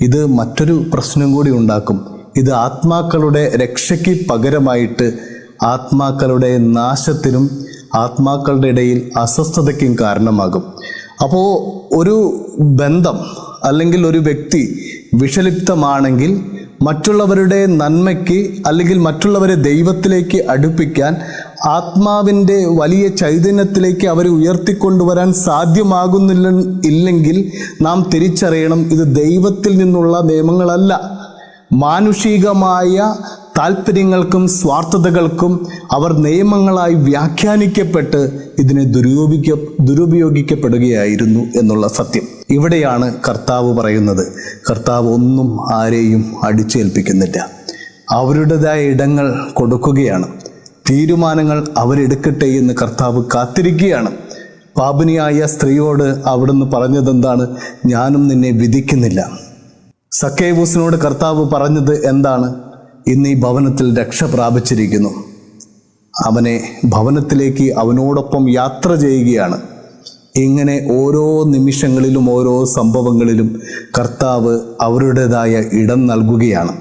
ഇത് മറ്റൊരു പ്രശ്നം കൂടി ഉണ്ടാക്കും. ഇത് ആത്മാക്കളുടെ രക്ഷയ്ക്ക് പകരമായിട്ട് ആത്മാക്കളുടെ നാശത്തിനും ആത്മാക്കളുടെ ഇടയിൽ അസ്വസ്ഥതയ്ക്കും കാരണമാകും. അപ്പോൾ ഒരു ബന്ധം അല്ലെങ്കിൽ ഒരു വ്യക്തി വിഷലിപ്തമാണെങ്കിൽ മറ്റുള്ളവരുടെ നന്മയ്ക്ക് അല്ലെങ്കിൽ മറ്റുള്ളവരെ ദൈവത്തിലേക്ക് അടുപ്പിക്കാൻ ആത്മാവിൻ്റെ വലിയ ചൈതന്യത്തിലേക്ക് അവരെ ഉയർത്തിക്കൊണ്ടുവരാൻ ഇല്ലെങ്കിൽ നാം തിരിച്ചറിയണം, ഇത് ദൈവത്തിൽ നിന്നുള്ള നിയമങ്ങളല്ല. മാനുഷികമായ താല്പര്യങ്ങൾക്കും സ്വാർത്ഥതകൾക്കും അവർ നിയമങ്ങളായി വ്യാഖ്യാനിക്കപ്പെട്ട് ഇതിനെ ദുരുപയോഗിക്കപ്പെടുകയായിരുന്നു എന്നുള്ള സത്യം. ഇവിടെയാണ് കർത്താവ് പറയുന്നത്, കർത്താവ് ഒന്നും ആരെയും അടിച്ചേൽപ്പിക്കുന്നില്ല. അവരുടേതായ ഇടങ്ങൾ കൊടുക്കുകയാണ്. തീരുമാനങ്ങൾ അവരെടുക്കട്ടെ എന്ന് കർത്താവ് കാത്തിരിക്കുകയാണ്. പാപിനിയായ സ്ത്രീയോട് അവിടുന്ന് പറഞ്ഞതെന്താണ്? ഞാനും നിന്നെ വിധിക്കുന്നില്ല. സക്കേവൂസിനോട് കർത്താവ് പറഞ്ഞത് എന്താണ്? ഇന്ന് ഈ ഭവനത്തിൽ രക്ഷ പ്രാപിച്ചിരിക്കുന്നു. അവനെ ഭവനത്തിലേക്ക് അവനോടൊപ്പം യാത്ര ചെയ്യുകയാണ്. ഇങ്ങനെ ഓരോ നിമിഷങ്ങളിലും ഓരോ സംഭവങ്ങളിലും കർത്താവ് അവരുടേതായ ഇടം നൽകുകയാണ്.